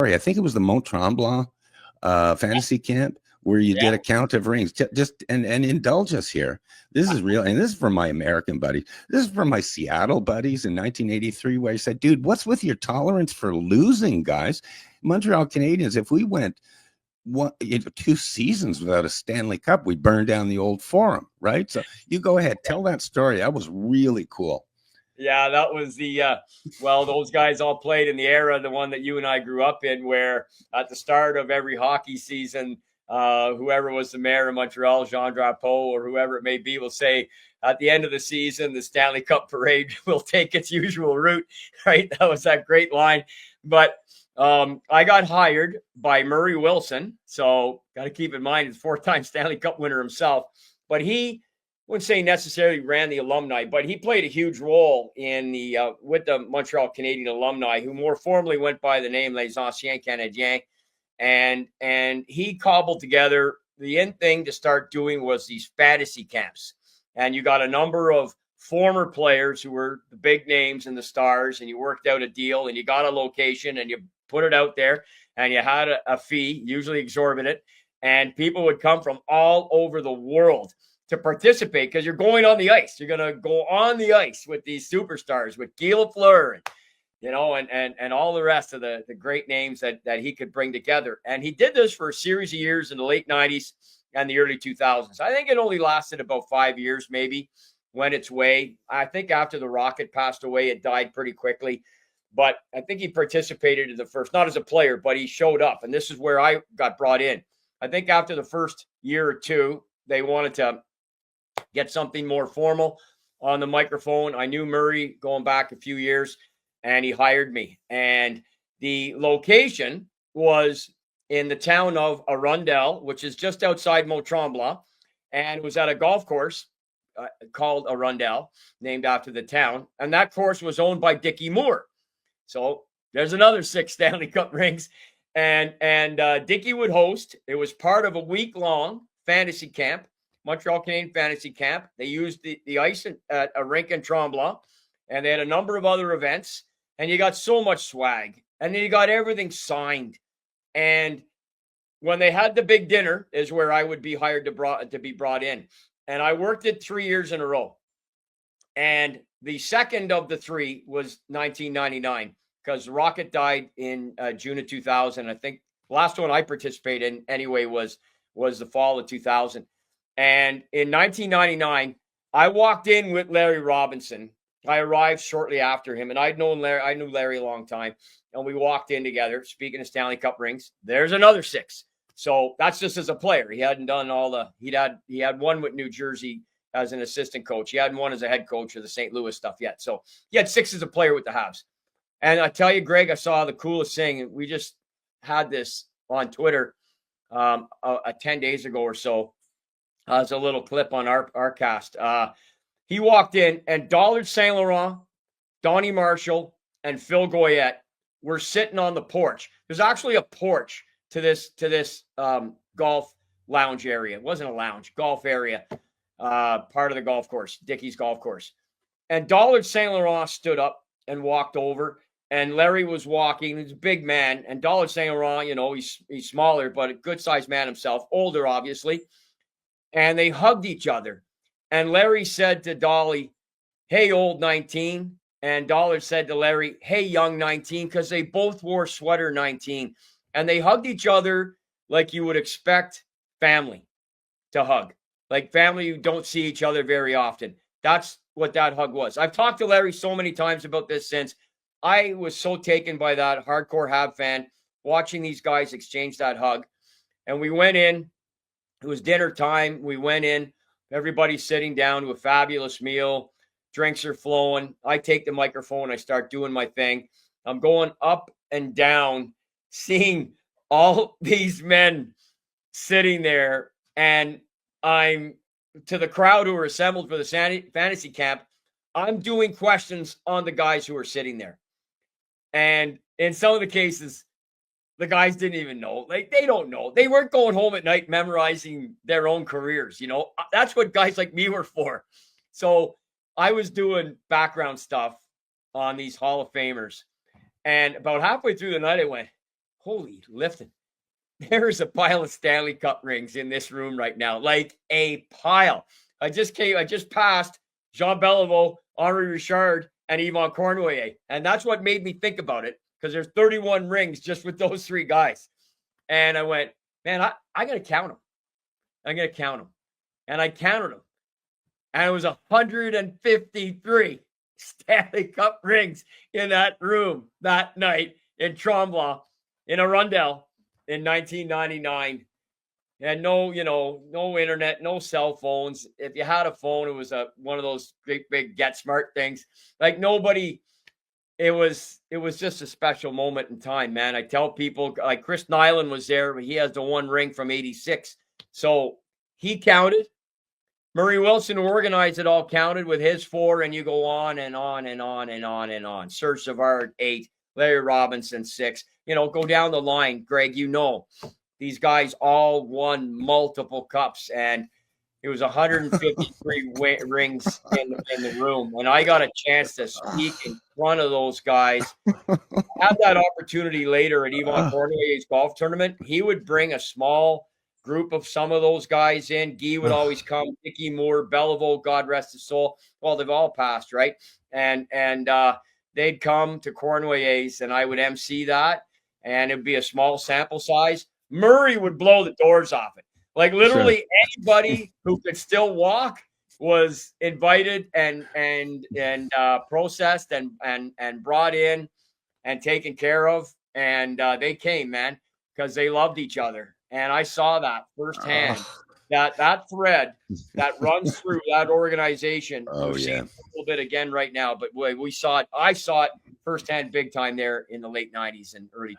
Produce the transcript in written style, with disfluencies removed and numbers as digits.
I think it was the Mont-Tremblant fantasy camp where you did a count of rings. Just and indulge us here. This is real, and this is from my American buddies. This is from my Seattle buddies in 1983, where I said, "Dude, what's with your tolerance for losing, guys? Montreal Canadiens. If we went 2 seasons without a Stanley Cup, we burned down the old Forum, right?" So you go ahead, tell that story. That was really cool. Yeah, that was the well, those guys all played in the era, the one that you and I grew up in, where at the start of every hockey season, whoever was the mayor of Montreal, Jean Drapeau, or whoever it may be, will say at the end of the season, the Stanley Cup parade will take its usual route. Right? That was that great line. But I got hired by Murray Wilson, so got to keep in mind he's a 4-time Stanley Cup winner himself. But he wouldn't say necessarily ran the alumni, but he played a huge role in the with the Montreal Canadian alumni, who more formally went by the name Les Anciens Canadiens. And he cobbled together the end thing to start doing was these fantasy camps. And you got a number of former players who were the big names and the stars, and you worked out a deal and you got a location and you put it out there and you had a fee, usually exorbitant, and people would come from all over the world to participate because you're going on the ice. You're going to go on the ice with these superstars, with Guy Lafleur, and all the rest of the great names that he could bring together. And he did this for a series of years in the late 90s and the early 2000s. I think it only lasted about 5 years, maybe, went its way. I think after the Rocket passed away, it died pretty quickly. But I think he participated in the first, not as a player, but he showed up. And this is where I got brought in. I think after the first year or two, they wanted to get something more formal on the microphone. I knew Murray going back a few years, and he hired me. And the location was in the town of Arundel, which is just outside Mont-Tremblant, and it was at a golf course called Arundel, named after the town. And that course was owned by Dickie Moore. So there's another 6 Stanley Cup rings. And Dickie would host. It was part of a week-long fantasy camp, Montreal Canadian fantasy camp. They used the ice at a rink in Tremblant, and they had a number of other events. And you got so much swag, and then you got everything signed. And when they had the big dinner is where I would be hired to be brought in. And I worked it 3 years in a row. And the second of the 3 was 1999, because the Rocket died in June of 2000. I think the last one I participated in anyway was the fall of 2000. And in 1999, I walked in with Larry Robinson. I arrived shortly after him, and I knew Larry a long time, and we walked in together. Speaking of Stanley Cup rings, there's another 6. So that's just as a player. He hadn't done he had one with New Jersey as an assistant coach. He hadn't one as a head coach of the St. Louis stuff yet. So he had 6 as a player with the Habs. And I tell you, Greg, I saw the coolest thing. We just had this on Twitter 10 days ago or so. As a little clip on our cast. He walked in, and Dollard St. Laurent, Donnie Marshall, and Phil Goyette were sitting on the porch. There's actually a porch to this golf lounge area. It wasn't a lounge, golf area, part of the golf course, Dickie's golf course. And Dollard St. Laurent stood up and walked over, and Larry was walking. He's a big man, and Dollard St. Laurent, he's smaller, but a good-sized man himself, older, obviously. And they hugged each other. And Larry said to Dolly, "Hey, old 19." And Dollard said to Larry, "Hey, young 19," because they both wore sweater 19. And they hugged each other like you would expect family to hug. Like family who don't see each other very often. That's what that hug was. I've talked to Larry so many times about this since. I was so taken by that hardcore Hab fan, watching these guys exchange that hug. And we went in. It was dinner time. We went in. Everybody's sitting down to a fabulous meal. Drinks are flowing. I take the microphone. I start doing my thing. I'm going up and down, seeing all these men sitting there. And I'm to the crowd who are assembled for the fantasy camp. I'm doing questions on the guys who are sitting there. And in some of the cases, the guys didn't even know. Like, they don't know. They weren't going home at night memorizing their own careers. That's what guys like me were for. So I was doing background stuff on these Hall of Famers. And about halfway through the night, I went, holy lifting. There's a pile of Stanley Cup rings in this room right now, like a pile. I just passed Jean Beliveau, Henri Richard, and Yvon Cornelier. And that's what made me think about it, because there's 31 rings just with those three guys. And I went, man, I got to count them. I'm going to count them. And I counted them. And it was 153 Stanley Cup rings in that room that night in Tremblant, in Arundel, in 1999. And no internet, no cell phones. If you had a phone, it was one of those big Get Smart things. Like nobody, it was just a special moment in time, man. I tell people, like Chris Nyland was there, but he has the one ring from 86. So he counted. Murray Wilson, who organized it all, counted with his 4, and you go on and on and on and on and on. Serge Savard, 8. Larry Robinson, 6. Go down the line, Greg. These guys all won multiple cups, and it was 153 rings in the room. And I got a chance to speak in front of those guys. I had that opportunity later at Yvon Cornelier's golf tournament. He would bring a small group of some of those guys in. Guy would always come. Dickie Moore, Beliveau, God rest his soul. Well, they've all passed, right? And they'd come to Cornelier's, and I would MC that, and it'd be a small sample size. Murray would blow the doors off it. Like literally anybody who could still walk was invited and processed and brought in and taken care of. And they came, man, because they loved each other. And I saw that firsthand. That thread that runs through that organization. We're seeing a little bit again right now, but we saw it. I saw it firsthand, big time there in the late 90s and early